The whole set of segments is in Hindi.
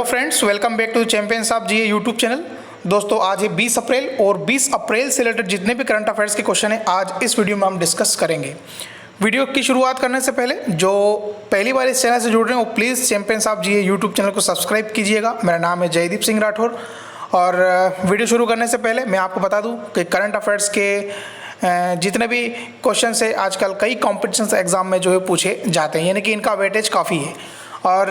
Friends, welcome back to champions of GA YouTube channel. दोस्तों, आज है 20 अप्रैल और 20 अप्रैल से रिलेटेड जितने भी करंट अफेयर्स के क्वेश्चन हैं आज इस वीडियो में हम डिस्कस करेंगे। वीडियो की शुरुआत करने से पहले जो पहली बार इस चैनल से जुड़ रहे हैं वो please champions of GA YouTube channel को सब्सक्राइब कीजिएगा। मेरा नाम है जयदीप सिंह राठौर और वीडियो शुरू करने से पहले मैं आपको बता दूँ कि करंट अफेयर्स के जितने भी क्वेश्चन है आजकल कई कॉम्पिटिशन एग्जाम में जो है पूछे जाते हैं, यानी कि इनका वेटेज काफ़ी है। और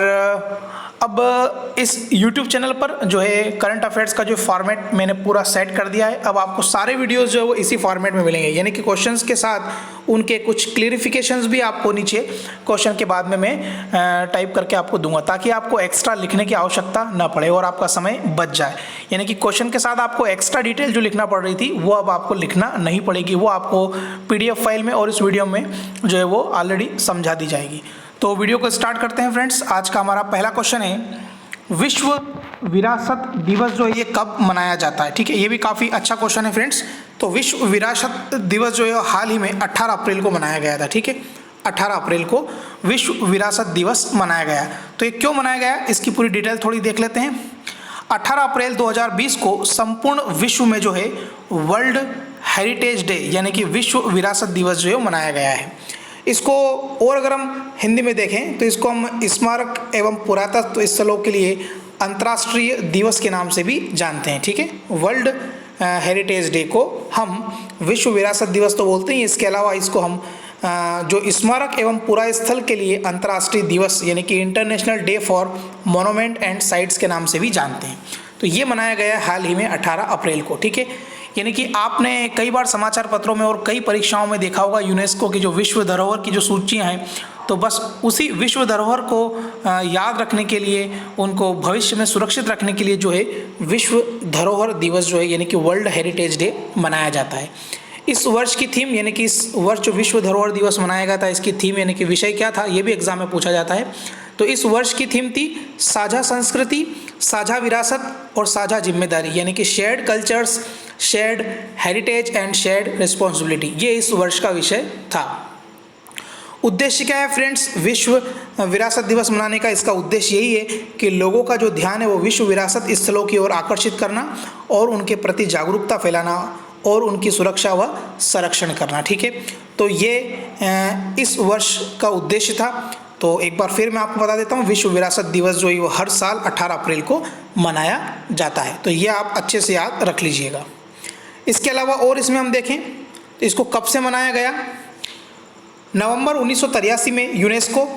अब इस YouTube चैनल पर जो है करंट अफेयर्स का जो फॉर्मेट मैंने पूरा सेट कर दिया है। अब आपको सारे वीडियोस जो है वो इसी फॉर्मेट में मिलेंगे, यानी कि क्वेश्चंस के साथ उनके कुछ क्लियरिफिकेशंस भी आपको नीचे क्वेश्चन के बाद में मैं टाइप करके आपको दूंगा, ताकि आपको एक्स्ट्रा लिखने की आवश्यकता ना पड़े और आपका समय बच जाए। यानी कि क्वेश्चन के साथ आपको एक्स्ट्रा डिटेल जो लिखना पड़ रही थी वो अब आपको लिखना नहीं पड़ेगी, वो आपको PDF फाइल में और इस वीडियो में जो है वो ऑलरेडी समझा दी जाएगी। तो वीडियो को स्टार्ट करते हैं फ्रेंड्स। आज का हमारा पहला क्वेश्चन है, विश्व विरासत दिवस जो है ये कब मनाया जाता है। ठीक है, ये भी काफ़ी अच्छा क्वेश्चन है फ्रेंड्स। तो विश्व विरासत दिवस जो है हाल ही में 18 अप्रैल को मनाया गया था। ठीक है, 18 अप्रैल को विश्व विरासत दिवस मनाया गया। तो ये क्यों मनाया गया, इसकी पूरी डिटेल थोड़ी देख लेते हैं। 18 अप्रैल 2020 को संपूर्ण विश्व में जो है वर्ल्ड हेरिटेज डे यानी कि विश्व विरासत दिवस जो है मनाया गया है। इसको और अगर हम हिंदी में देखें तो इसको हम स्मारक एवं पुरातत्व स्थलों के लिए अंतर्राष्ट्रीय दिवस के नाम से भी जानते हैं। ठीक है, वर्ल्ड हेरिटेज डे को हम विश्व विरासत दिवस तो बोलते हैं, इसके अलावा इसको हम जो स्मारक एवं पुरास्थल के लिए अंतर्राष्ट्रीय दिवस यानी कि international day for monument and sites के नाम से भी जानते हैं। तो ये मनाया गया है हाल ही में 18 अप्रैल को। ठीक है, यानी कि आपने कई बार समाचार पत्रों में और कई परीक्षाओं में देखा होगा यूनेस्को की जो विश्व धरोहर की जो सूचियां हैं, तो बस उसी विश्व धरोहर को याद रखने के लिए, उनको भविष्य में सुरक्षित रखने के लिए जो है विश्व धरोहर दिवस जो है यानी कि वर्ल्ड हेरिटेज डे मनाया जाता है। इस वर्ष की थीम यानी कि इस वर्ष जो विश्व धरोहर दिवस मनाया गया था, इसकी थीम यानी कि विषय क्या था, ये भी एग्जाम में पूछा जाता है। तो इस वर्ष की थीम थी साझा संस्कृति, साझा विरासत और साझा जिम्मेदारी, यानी कि shared cultures, shared heritage and shared responsibility. ये इस वर्ष का विषय था। उद्देश्य क्या है फ्रेंड्स विश्व विरासत दिवस मनाने का? इसका उद्देश्य यही है कि लोगों का जो ध्यान है वो विश्व विरासत स्थलों की ओर आकर्षित करना और उनके प्रति जागरूकता फैलाना और उनकी सुरक्षा व संरक्षण करना। ठीक है, तो ये इस वर्ष का उद्देश्य था। तो एक बार फिर मैं आपको बता देता हूँ, विश्व विरासत दिवस जो है वो हर साल 18 अप्रैल को मनाया जाता है। तो ये आप अच्छे से याद रख लीजिएगा। इसके अलावा और इसमें हम देखें तो इसको कब से मनाया गया, नवंबर 1983 में यूनेस्को,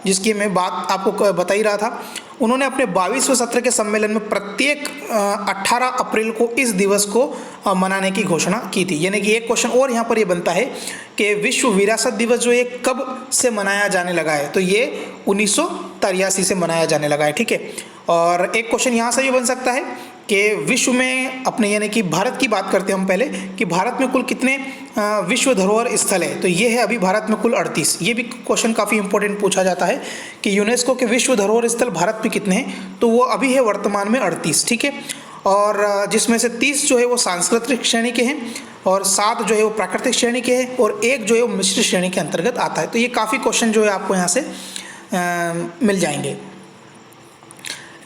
जिसकी मैं बात आपको बता ही रहा था, उन्होंने अपने 22वें सत्र के सम्मेलन में प्रत्येक 18 अप्रैल को इस दिवस को मनाने की घोषणा की थी। यानी कि एक क्वेश्चन और यहाँ पर ये बनता है कि विश्व विरासत दिवस जो है कब से मनाया जाने लगा है, तो ये 1983 से मनाया जाने लगा है। ठीक है, और एक क्वेश्चन यहाँ से भी बन सकता है कि विश्व में अपने यानी कि भारत की बात करते हैं हम पहले कि भारत में कुल कितने विश्व धरोहर स्थल है, तो ये है अभी भारत में कुल 38। ये भी क्वेश्चन काफ़ी इंपॉर्टेंट पूछा जाता है कि यूनेस्को के विश्व धरोहर स्थल भारत में कितने हैं, तो वो अभी है वर्तमान में 38। ठीक है, और जिसमें से 30 जो है वो सांस्कृतिक श्रेणी के हैं और 7 जो है वो प्राकृतिक श्रेणी के हैं और 1 जो है वो मिश्र श्रेणी के अंतर्गत आता है। तो ये काफ़ी क्वेश्चन जो है आपको यहाँ से मिल जाएंगे।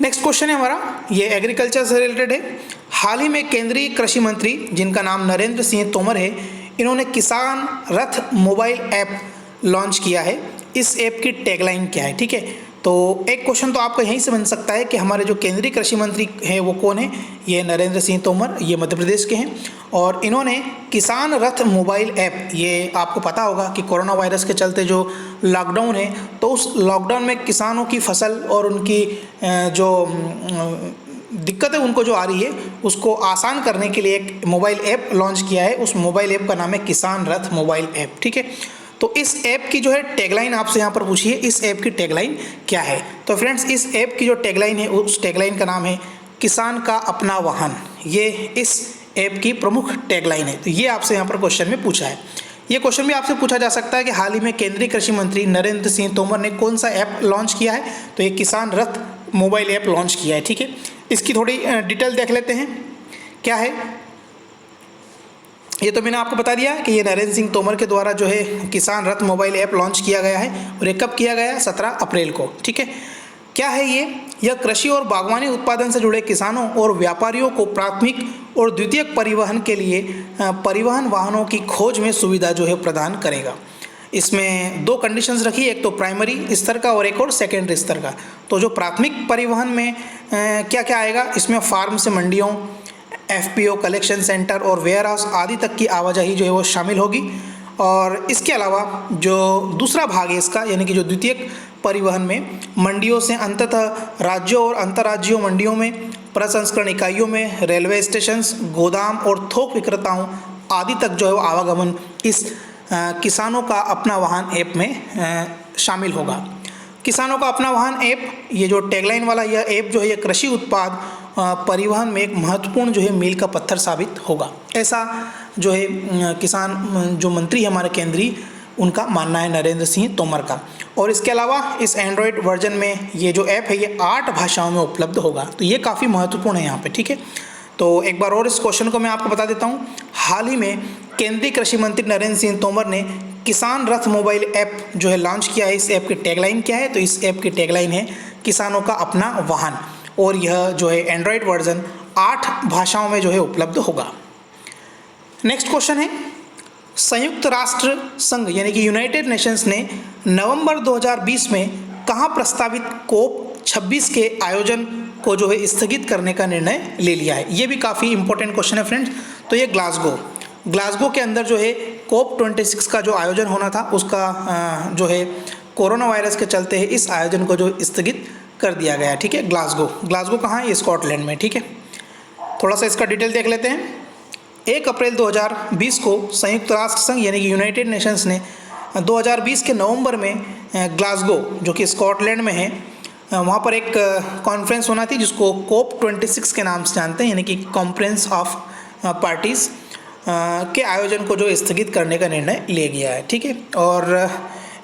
नेक्स्ट क्वेश्चन है हमारा, ये एग्रीकल्चर से रिलेटेड है। हाल ही में केंद्रीय कृषि मंत्री, जिनका नाम नरेंद्र सिंह तोमर है, इन्होंने किसान रथ मोबाइल ऐप लॉन्च किया है। इस ऐप की टैगलाइन क्या है? ठीक है, तो एक क्वेश्चन तो आपको यहीं से बन सकता है कि हमारे जो केंद्रीय कृषि मंत्री हैं वो कौन है? ये नरेंद्र सिंह तोमर, ये मध्य प्रदेश के हैं और इन्होंने किसान रथ मोबाइल ऐप, ये आपको पता होगा कि कोरोना वायरस के चलते जो लॉकडाउन है, तो उस लॉकडाउन में किसानों की फसल और उनकी जो दिक्कतें उनको जो आ रही है उसको आसान करने के लिए एक मोबाइल ऐप लॉन्च किया है। उस मोबाइल ऐप का नाम है किसान रथ मोबाइल ऐप। ठीक है, तो इस ऐप की जो है टैगलाइन आपसे यहाँ पर पूछी है, इस ऐप की टैगलाइन क्या है? तो फ्रेंड्स, इस ऐप की जो टैगलाइन है उस टैगलाइन का नाम है किसान का अपना वाहन। ये इस ऐप की प्रमुख टैगलाइन है। तो ये आपसे यहाँ पर क्वेश्चन में पूछा है। ये क्वेश्चन भी आपसे पूछा जा सकता है कि हाल ही में केंद्रीय कृषि मंत्री नरेंद्र सिंह तोमर ने कौन सा ऐप लॉन्च किया है? तो ये किसान रथ मोबाइल ऐप लॉन्च किया है। ठीक है, इसकी थोड़ी डिटेल देख लेते हैं क्या है। ये तो मैंने आपको बता दिया कि ये नरेंद्र सिंह तोमर के द्वारा जो है किसान रथ मोबाइल ऐप लॉन्च किया गया है और ये कब किया गया है? 17 अप्रैल को। ठीक है, क्या है ये? यह कृषि और बागवानी उत्पादन से जुड़े किसानों और व्यापारियों को प्राथमिक और द्वितीयक परिवहन के लिए परिवहन वाहनों की खोज में सुविधा जो है प्रदान करेगा। इसमें दो कंडीशंस रखी, एक तो प्राइमरी स्तर का और एक और सेकेंडरी स्तर का। तो जो प्राथमिक परिवहन में क्या क्या आएगा, इसमें फार्म से मंडियों, एफपीओ, कलेक्शन सेंटर और वेयर हाउस आदि तक की आवाजाही जो है वो शामिल होगी। और इसके अलावा जो दूसरा भाग है इसका, यानी कि जो द्वितीयक परिवहन में मंडियों से अंततः राज्यों और अंतर्राज्यों मंडियों में, प्रसंस्करण इकाइयों में, रेलवे स्टेशन, गोदाम और थोक विक्रेताओं आदि तक जो है वो आवागमन इस किसानों का अपना वाहन ऐप में शामिल होगा। किसानों का अपना वाहन ऐप, ये जो टैगलाइन वाला यह ऐप जो है ये कृषि उत्पाद परिवहन में एक महत्वपूर्ण जो है मील का पत्थर साबित होगा। ऐसा जो है किसान जो मंत्री है हमारे केंद्रीय, उनका मानना है, नरेंद्र सिंह तोमर का। और इसके अलावा इस एंड्रॉयड वर्जन में ये जो ऐप है ये 8 भाषाओं में उपलब्ध होगा। तो ये काफ़ी महत्वपूर्ण है यहाँ पे, ठीक है। तो एक बार और इस क्वेश्चन को मैं आपको बता देता हूँ। हाल ही में केंद्रीय कृषि मंत्री नरेंद्र सिंह तोमर ने किसान रथ मोबाइल ऐप जो है लॉन्च किया है। इस ऐप की टैगलाइन क्या है? तो इस ऐप की टैगलाइन है किसानों का अपना वाहन, और यह जो है एंड्रॉयड वर्जन 8 भाषाओं में जो है उपलब्ध होगा। नेक्स्ट क्वेश्चन है, संयुक्त राष्ट्र संघ यानी कि यूनाइटेड नेशंस ने नवंबर 2020 में कहाँ प्रस्तावित कोप 26 के आयोजन को जो है स्थगित करने का निर्णय ले लिया है? ये भी काफ़ी इंपॉर्टेंट क्वेश्चन है फ्रेंड्स। तो ये ग्लासगो के अंदर जो है कोप 26 का जो आयोजन होना था उसका जो है कोरोना वायरस के चलते है इस आयोजन को जो स्थगित कर दिया गया है, ठीक है। ग्लासगो कहाँ है? ये स्कॉटलैंड में, ठीक है। थोड़ा सा इसका डिटेल देख लेते हैं। 1 अप्रैल 2020 को संयुक्त राष्ट्र संघ यानी कि यूनाइटेड नेशंस ने 2020 के नवंबर में ग्लासगो जो कि स्कॉटलैंड में है वहाँ पर एक कॉन्फ्रेंस होना थी जिसको कोप 26 के नाम से जानते हैं, यानी कि कॉन्फ्रेंस ऑफ पार्टीज़ के आयोजन को जो स्थगित करने का निर्णय लिया गया है, ठीक है। और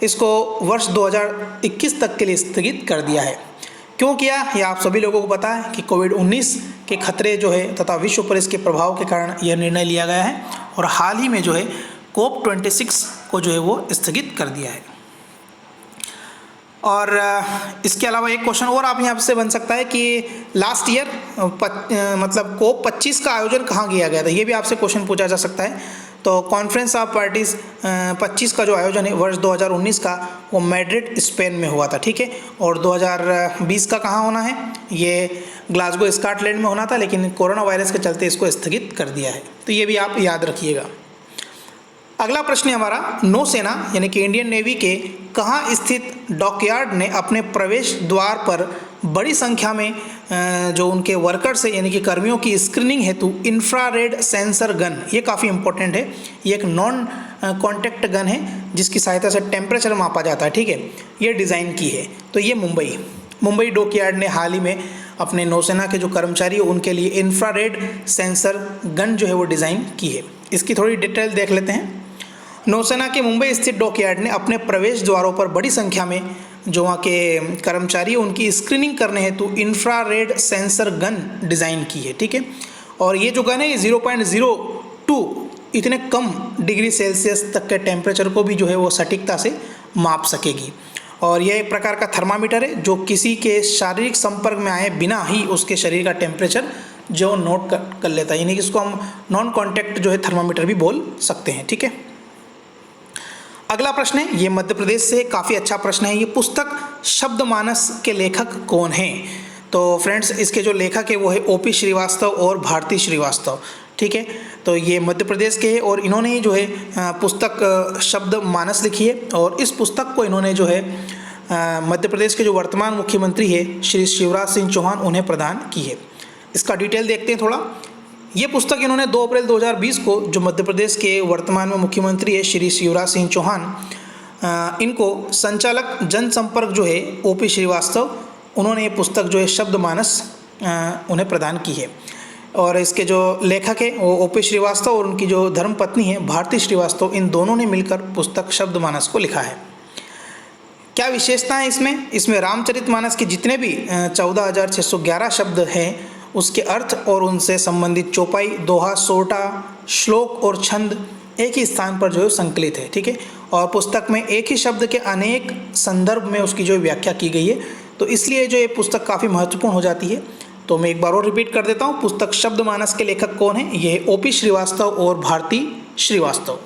इसको वर्ष 2021 तक के लिए स्थगित कर दिया है। क्यों किया ये आप सभी लोगों को पता है कि कोविड-19 के खतरे जो है तथा विश्व पर इसके प्रभाव के कारण यह निर्णय लिया गया है, और हाल ही में जो है कोप 26 को जो है वो स्थगित कर दिया है। और इसके अलावा एक क्वेश्चन और आप यहाँ से बन सकता है कि लास्ट ईयर मतलब कोप 25 का आयोजन कहाँ किया गया था, ये भी आपसे क्वेश्चन पूछा जा सकता है। तो कॉन्फ्रेंस ऑफ पार्टीज़ 25 का जो आयोजन है वर्ष 2019 का वो मैड्रिड स्पेन में हुआ था, ठीक है। और 2020 का कहाँ होना है? ये ग्लासगो स्कॉटलैंड में होना था, लेकिन कोरोना वायरस के चलते इसको स्थगित कर दिया है। तो ये भी आप याद रखिएगा। अगला प्रश्न है हमारा, नौसेना यानी कि इंडियन नेवी के कहाँ स्थित डॉकयार्ड ने अपने प्रवेश द्वार पर बड़ी संख्या में जो उनके वर्कर्स है यानी कि कर्मियों की स्क्रीनिंग हेतु इंफ्रारेड सेंसर गन, ये काफ़ी इंपॉर्टेंट है, ये एक नॉन कॉन्टैक्ट गन है जिसकी सहायता से टेम्परेचर मापा जाता है, ठीक है, ये डिज़ाइन की है। तो ये मुंबई डॉकयार्ड ने हाल ही में अपने नौसेना के जो कर्मचारी है उनके लिए इंफ्रारेड सेंसर गन जो है वो डिज़ाइन की है। इसकी थोड़ी डिटेल देख लेते हैं। नौसेना के मुंबई स्थित डॉकयार्ड ने अपने प्रवेश द्वारों पर बड़ी संख्या में जो वहाँ के कर्मचारी हैं उनकी स्क्रीनिंग करने हेतु इंफ्रारेड सेंसर गन डिज़ाइन की है, ठीक है। और ये जो गन है ये 0.02 इतने कम डिग्री सेल्सियस तक के टेम्परेचर को भी जो है वो सटीकता से माप सकेगी। और यह एक प्रकार का थर्मामीटर है जो किसी के शारीरिक संपर्क में आए बिना ही उसके शरीर का टेम्परेचर जो नोट कर लेता है, यानी कि इसको हम नॉन कॉन्टैक्ट जो है थर्मामीटर भी बोल सकते हैं, ठीक है। अगला प्रश्न है, ये मध्य प्रदेश से काफ़ी अच्छा प्रश्न है। ये पुस्तक शब्दमानस के लेखक कौन हैं? तो फ्रेंड्स इसके जो लेखक है वो है ओपी श्रीवास्तव और भारती श्रीवास्तव, ठीक है। तो ये मध्य प्रदेश के हैं और इन्होंने ही जो है पुस्तक शब्दमानस लिखी है, और इस पुस्तक को इन्होंने जो है मध्य प्रदेश के जो वर्तमान मुख्यमंत्री है श्री शिवराज सिंह चौहान उन्हें प्रदान की है। इसका डिटेल देखते हैं थोड़ा। ये पुस्तक इन्होंने 2 अप्रैल 2020 को जो मध्य प्रदेश के वर्तमान में मुख्यमंत्री है श्री शिवराज सिंह चौहान इनको संचालक जनसंपर्क जो है ओपी श्रीवास्तव उन्होंने ये पुस्तक जो है शब्दमानस उन्हें प्रदान की है। और इसके जो लेखक है वो ओपी श्रीवास्तव और उनकी जो धर्मपत्नी है भारती श्रीवास्तव, इन दोनों ने मिलकर पुस्तक शब्दमानस को लिखा है। क्या विशेषता है इसमें रामचरितमानस के जितने भी 14,611 शब्द हैं उसके अर्थ और उनसे संबंधित चौपाई, दोहा, सोटा, श्लोक और छंद एक ही स्थान पर जो है संकलित है, ठीक है। और पुस्तक में एक ही शब्द के अनेक संदर्भ में उसकी जो व्याख्या की गई है, तो इसलिए जो ये पुस्तक काफ़ी महत्वपूर्ण हो जाती है। तो मैं एक बार और रिपीट कर देता हूँ, पुस्तक शब्दमानस के लेखक कौन है? ये ओपी श्रीवास्तव और भारती श्रीवास्तव।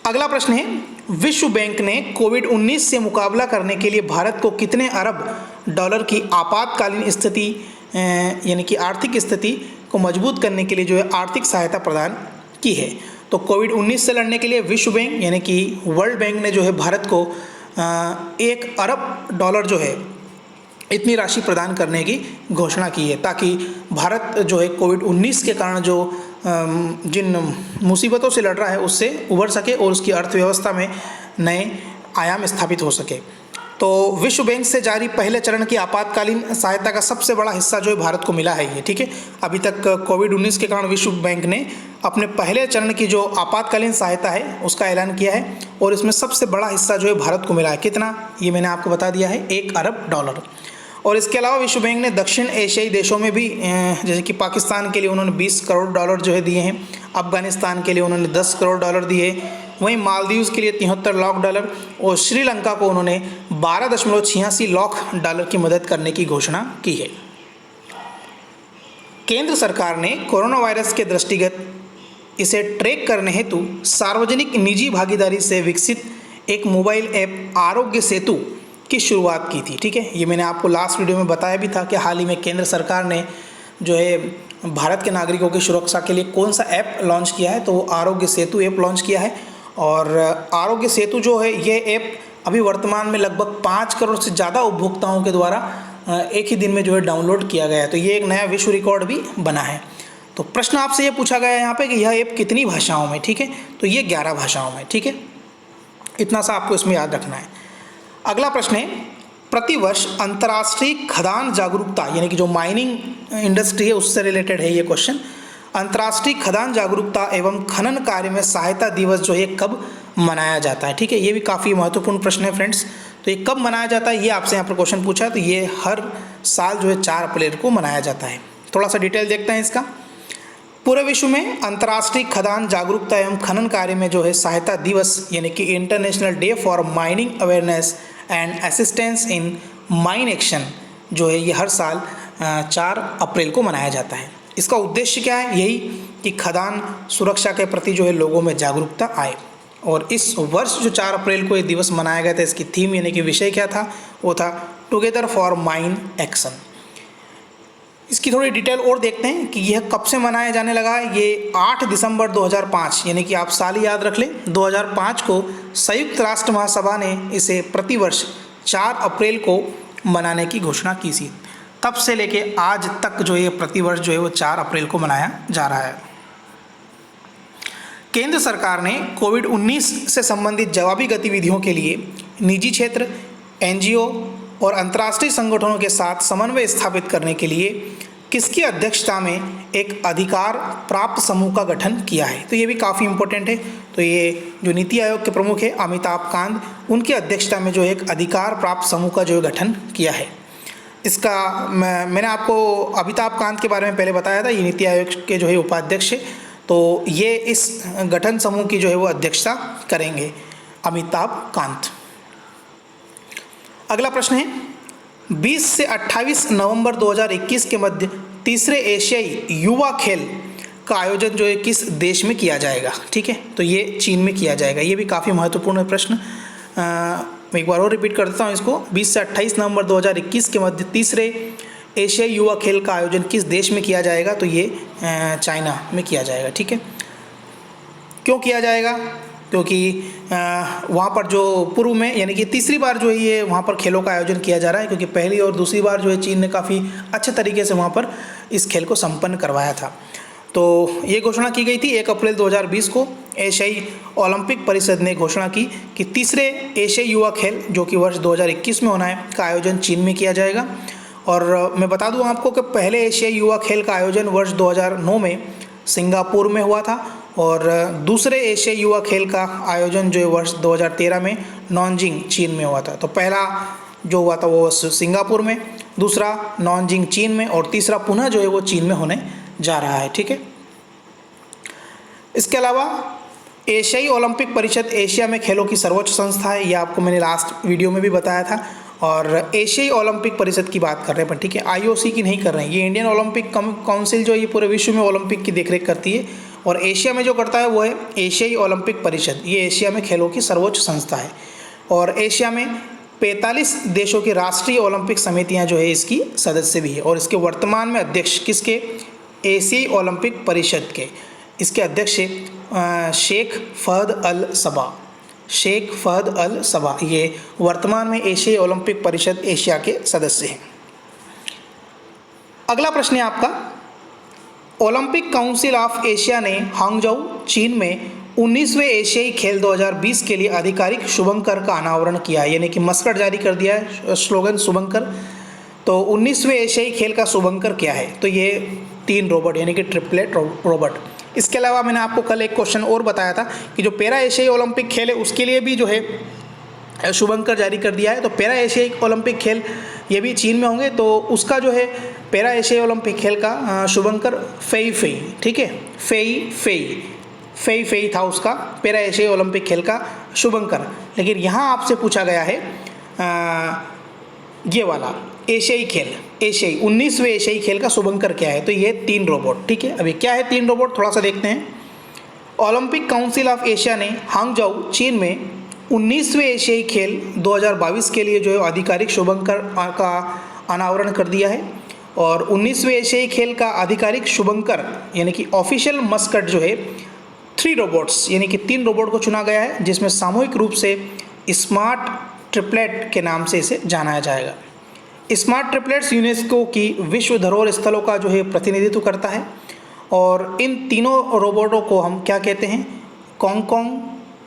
अगला प्रश्न है, विश्व बैंक ने कोविड-19 से मुकाबला करने के लिए भारत को कितने अरब डॉलर की आपातकालीन स्थिति यानी कि आर्थिक स्थिति को मजबूत करने के लिए जो है आर्थिक सहायता प्रदान की है? तो कोविड-19 से लड़ने के लिए विश्व बैंक यानी कि वर्ल्ड बैंक ने जो है भारत को 1 अरब डॉलर जो है इतनी राशि प्रदान करने की घोषणा की है, ताकि भारत जो है कोविड-19 के कारण जो जिन मुसीबतों से लड़ रहा है उससे उबर सके और उसकी अर्थव्यवस्था में नए आयाम स्थापित हो सके। तो विश्व बैंक से जारी पहले चरण की आपातकालीन सहायता का सबसे बड़ा हिस्सा जो है भारत को मिला है ये, ठीक है। अभी तक कोविड-19 के कारण विश्व बैंक ने अपने पहले चरण की जो आपातकालीन सहायता है उसका ऐलान किया है और इसमें सबसे बड़ा हिस्सा जो है भारत को मिला है। कितना? ये मैंने आपको बता दिया है, 1 अरब डॉलर। और इसके अलावा विश्व बैंक ने दक्षिण एशियाई देशों में भी जैसे कि पाकिस्तान के लिए उन्होंने 20 करोड़ डॉलर जो है दिए हैं, अफगानिस्तान के लिए उन्होंने 10 करोड़ डॉलर दिए, वहीं मालदीव्स के लिए 73 लाख डॉलर और श्रीलंका को उन्होंने 12.86 लाख डॉलर की मदद करने की घोषणा की है। केंद्र सरकार ने कोरोना वायरस के दृष्टिगत इसे ट्रैक करने हेतु सार्वजनिक निजी भागीदारी से विकसित एक मोबाइल ऐप आरोग्य सेतु की शुरुआत की थी, ठीक है। ये मैंने आपको लास्ट वीडियो में बताया भी था कि हाल ही में केंद्र सरकार ने जो है भारत के नागरिकों की सुरक्षा के लिए कौन सा ऐप लॉन्च किया है, तो वो आरोग्य सेतु ऐप लॉन्च किया है। और आरोग्य सेतु जो है ये ऐप अभी वर्तमान में लगभग 5 करोड़ से ज़्यादा उपभोक्ताओं के द्वारा एक ही दिन में जो है डाउनलोड किया गया है। तो ये एक नया विश्व रिकॉर्ड भी बना है। तो प्रश्न आपसे ये पूछा गया है यहाँ पे कि यह ऐप कितनी भाषाओं में, ठीक है, तो ये 11 भाषाओं में, ठीक है। इतना सा आपको इसमें याद रखना है। अगला प्रश्न है, प्रतिवर्ष अंतर्राष्ट्रीय खदान जागरूकता यानी कि जो माइनिंग इंडस्ट्री है उससे रिलेटेड है ये क्वेश्चन। अंतर्राष्ट्रीय खदान जागरूकता एवं खनन कार्य में सहायता दिवस जो है कब मनाया जाता है, ठीक है। ये भी काफ़ी महत्वपूर्ण प्रश्न है फ्रेंड्स। तो ये कब मनाया जाता है ये आपसे यहाँ पर क्वेश्चन पूछा है। तो ये हर साल जो है 4 अप्रैल को मनाया जाता है। थोड़ा सा डिटेल देखते हैं इसका। पूरे विश्व में अंतर्राष्ट्रीय खदान जागरूकता एवं खनन कार्य में जो है सहायता दिवस यानी कि international day for mining awareness and assistance in mine action जो है ये हर साल 4 अप्रैल को मनाया जाता है। इसका उद्देश्य क्या है? यही कि खदान सुरक्षा के प्रति जो है लोगों में जागरूकता आए। और इस वर्ष जो 4 अप्रैल को ये दिवस मनाया गया था, इसकी थीम यानी कि विषय क्या था? वो था टुगेदर फॉर माइन एक्शन। इसकी थोड़ी डिटेल और देखते हैं कि यह कब से मनाया जाने लगा है। ये 8 दिसंबर 2005 यानी कि आप साल ही याद रख लें, 2005 को संयुक्त राष्ट्र महासभा ने इसे प्रतिवर्ष 4 अप्रैल को मनाने की घोषणा की थी। तब से लेके आज तक जो ये प्रतिवर्ष जो है वो 4 अप्रैल को मनाया जा रहा है। केंद्र सरकार ने कोविड-19 से संबंधित जवाबी गतिविधियों के लिए निजी क्षेत्र, एनजीओ और अंतर्राष्ट्रीय संगठनों के साथ समन्वय स्थापित करने के लिए किसकी अध्यक्षता में एक अधिकार प्राप्त समूह का गठन किया है? तो ये भी काफ़ी इम्पोर्टेंट है। तो ये जो नीति आयोग के प्रमुख है अमिताभ कांत, उनकी अध्यक्षता में जो एक अधिकार प्राप्त समूह का जो गठन किया है। इसका मैंने आपको अमिताभ कांत के बारे में पहले बताया था, ये नीति आयोग के जो है उपाध्यक्ष है। तो ये इस गठन समूह की जो है वो अध्यक्षता करेंगे अमिताभ कांत। अगला प्रश्न है, 20 से 28 नवंबर 2021 के मध्य तीसरे एशियाई युवा खेल का आयोजन जो है किस देश में किया जाएगा? ठीक है, तो ये चीन में किया जाएगा। ये भी काफ़ी महत्वपूर्ण प्रश्न। मैं एक बार और रिपीट कर देता हूँ इसको। 20 से 28 नवंबर 2021 के मध्य तीसरे एशियाई युवा खेल का आयोजन किस देश में किया जाएगा? तो ये चाइना में किया जाएगा। ठीक है, क्यों किया जाएगा? क्योंकि वहाँ पर जो पूर्व में यानी कि तीसरी बार जो है ये वहाँ पर खेलों का आयोजन किया जा रहा है, क्योंकि पहली और दूसरी बार जो है चीन ने काफ़ी अच्छे तरीके से वहाँ पर इस खेल को संपन्न करवाया था। तो ये घोषणा की गई थी 1 अप्रैल 2020 को। एशियाई ओलंपिक परिषद ने घोषणा की कि तीसरे एशियाई युवा खेल जो कि वर्ष 2021 में होना है का आयोजन चीन में किया जाएगा। और मैं बता दूं आपको कि पहले एशियाई युवा खेल का आयोजन वर्ष 2009 में सिंगापुर में हुआ था और दूसरे एशियाई युवा खेल का आयोजन जो है वर्ष 2013 में नॉनजिंग चीन में हुआ था। तो पहला जो हुआ था वो सिंगापुर में, दूसरा नॉनजिंग चीन में और तीसरा पुनः जो है वो चीन में होने जा रहा है। ठीक है, इसके अलावा एशियाई ओलंपिक परिषद एशिया में खेलों की सर्वोच्च संस्था है। यह आपको मैंने लास्ट वीडियो में भी बताया था। और एशियाई ओलंपिक परिषद की बात कर रहे हैं अपन, ठीक है, आईओसी की नहीं कर रहे हैं। ये इंडियन ओलंपिक काउंसिल जो ये पूरे विश्व में ओलंपिक की देखरेख करती है, और एशिया में जो करता है वो है एशियाई ओलंपिक परिषद। ये एशिया में खेलों की सर्वोच्च संस्था है, और एशिया में 45 देशों की राष्ट्रीय ओलंपिक समितियां जो है इसकी सदस्य भी है। और इसके वर्तमान में अध्यक्ष किसके, एशियाई ओलंपिक परिषद के इसके अध्यक्ष शेख फहद अल सबा। शेख फहद अल सबा ये वर्तमान में एशियाई ओलंपिक परिषद एशिया के सदस्य हैं। अगला प्रश्न है आपका, ओलंपिक काउंसिल ऑफ एशिया ने हांगझोउ चीन में 19वें एशियाई खेल 2020 के लिए आधिकारिक शुभंकर का अनावरण किया, यानी कि मस्कट जारी कर दिया है, स्लोगन शुभंकर। तो 19वें एशियाई खेल का शुभंकर क्या है, तो ये 3 रोबोट यानी कि ट्रिपलेट रोबोट। इसके अलावा मैंने आपको कल एक क्वेश्चन और बताया था कि जो पैरा एशियाई ओलंपिक खेल है उसके लिए भी जो है शुभंकर जारी कर दिया है। तो पैरा एशियाई ओलंपिक खेल ये भी चीन में होंगे, तो उसका जो है पैरा एशियाई ओलंपिक खेल का शुभंकर फेई फेई, ठीक है, फेई फेई था उसका पैरा एशियाई ओलंपिक खेल का शुभंकर। लेकिन यहाँ आपसे पूछा गया है ये वाला एशियाई खेल, एशियाई 19वें एशियाई खेल का शुभंकर क्या है, तो ये 3 रोबोट, ठीक है। अभी क्या है 3 रोबोट, थोड़ा सा देखते हैं। ओलंपिक काउंसिल ऑफ एशिया ने हांगझोउ चीन में 19वें एशियाई खेल 2022 के लिए जो है आधिकारिक शुभंकर का अनावरण कर दिया है। और 19वें एशियाई खेल का आधिकारिक शुभंकर यानी कि ऑफिशियल मस्कट जो है 3 रोबोट्स यानी कि 3 रोबोट को चुना गया है, जिसमें सामूहिक रूप से स्मार्ट ट्रिपलेट के नाम से इसे जाना जाएगा। स्मार्ट ट्रिपलेट्स यूनेस्को की विश्व धरोहर स्थलों का जो है प्रतिनिधित्व करता है, और इन तीनों रोबोटों को हम क्या कहते हैं, कॉन्ग,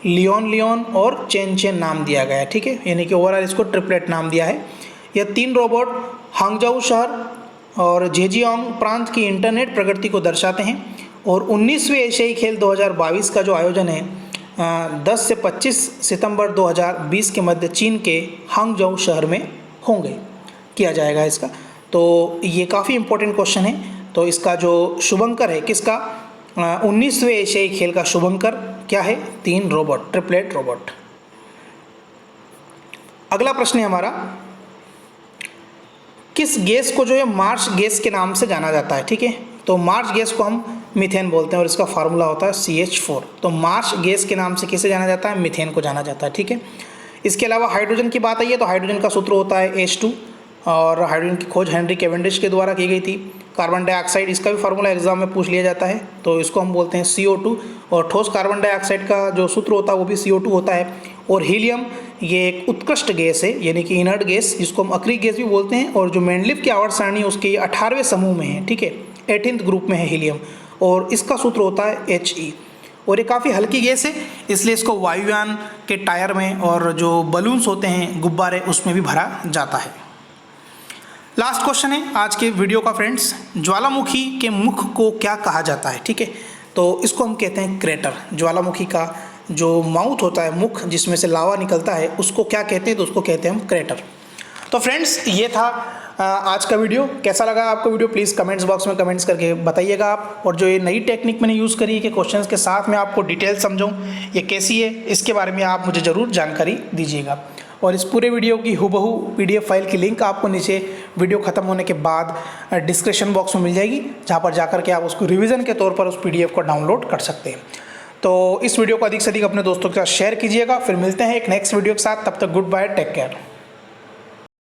लियोन और चेन नाम दिया गया है, ठीक है, यानी कि ओवरऑल इसको ट्रिपलेट नाम दिया है। यह 3 रोबोट हांगझोउ शहर और जेजियांग प्रांत की इंटरनेट प्रगति को दर्शाते हैं। और 19वें एशियाई खेल 2022 का जो आयोजन है 10 से 25 सितंबर 2020 के मध्य चीन के हांगझोउ शहर में होंगे, किया जाएगा इसका। तो ये काफ़ी इंपॉर्टेंट क्वेश्चन है। तो इसका जो शुभंकर है किसका, 19वें एशियाई खेल का शुभंकर क्या है, 3 रोबोट, ट्रिपलेट रोबोट। अगला प्रश्न है हमारा, किस गैस को जो है मार्स गैस के नाम से जाना जाता है, ठीक है। तो मार्स गैस को हम मीथेन बोलते हैं और इसका फार्मूला होता है CH4। तो मार्स गैस के नाम से किसे जाना जाता है, मीथेन को जाना जाता है, ठीक है। इसके अलावा हाइड्रोजन की बात आई है तो हाइड्रोजन का सूत्र होता है H2, और हाइड्रोजन की खोज हेनरी कैवेंडिश के द्वारा की गई थी। कार्बन डाइऑक्साइड, इसका भी फार्मूला एग्जाम में पूछ लिया जाता है, तो इसको हम बोलते हैं CO2। और ठोस कार्बन डाइऑक्साइड का जो सूत्र होता है वो भी CO2 होता है। और हीलियम ये एक उत्कृष्ट गैस है, यानी कि इनर्ट गैस, जिसको हम अक्रिय गैस भी बोलते हैं। और जो मेंडलीव की आवर्त सारणी है उसके 18वें समूह में है, ठीक है, 18th ग्रुप में है हीलियम, और इसका सूत्र होता है He। और ये काफ़ी हल्की गैस है, इसलिए इसको वायुयान के टायर में और जो बलून्स होते हैं, गुब्बारे, उसमें भी भरा जाता है। लास्ट क्वेश्चन है आज के वीडियो का फ्रेंड्स, ज्वालामुखी के मुख को क्या कहा जाता है, ठीक है। तो इसको हम कहते हैं क्रेटर। ज्वालामुखी का जो माउथ होता है, मुख जिसमें से लावा निकलता है, उसको क्या कहते हैं, तो उसको कहते हैं हम क्रेटर। तो फ्रेंड्स ये था आज का वीडियो। कैसा लगा आपको वीडियो, प्लीज़ कमेंट्स बॉक्स में कमेंट्स करके बताइएगा आप। और जो ये नई टेक्निक मैंने यूज़ करी है कि क्वेश्चंस के साथ में आपको डिटेल समझाऊँ, ये कैसी है, इसके बारे में आप मुझे ज़रूर जानकारी दीजिएगा। और इस पूरे वीडियो की हूबहू PDF फाइल की लिंक आपको नीचे वीडियो ख़त्म होने के बाद डिस्क्रिप्शन बॉक्स में मिल जाएगी, जहाँ पर जाकर के आप उसको रिवीजन के तौर पर उस PDF को डाउनलोड कर सकते हैं। तो इस वीडियो को अधिक से अधिक अपने दोस्तों के साथ शेयर कीजिएगा। फिर मिलते हैं एक नेक्स्ट वीडियो के साथ, तब तक गुड बाय, टेक केयर।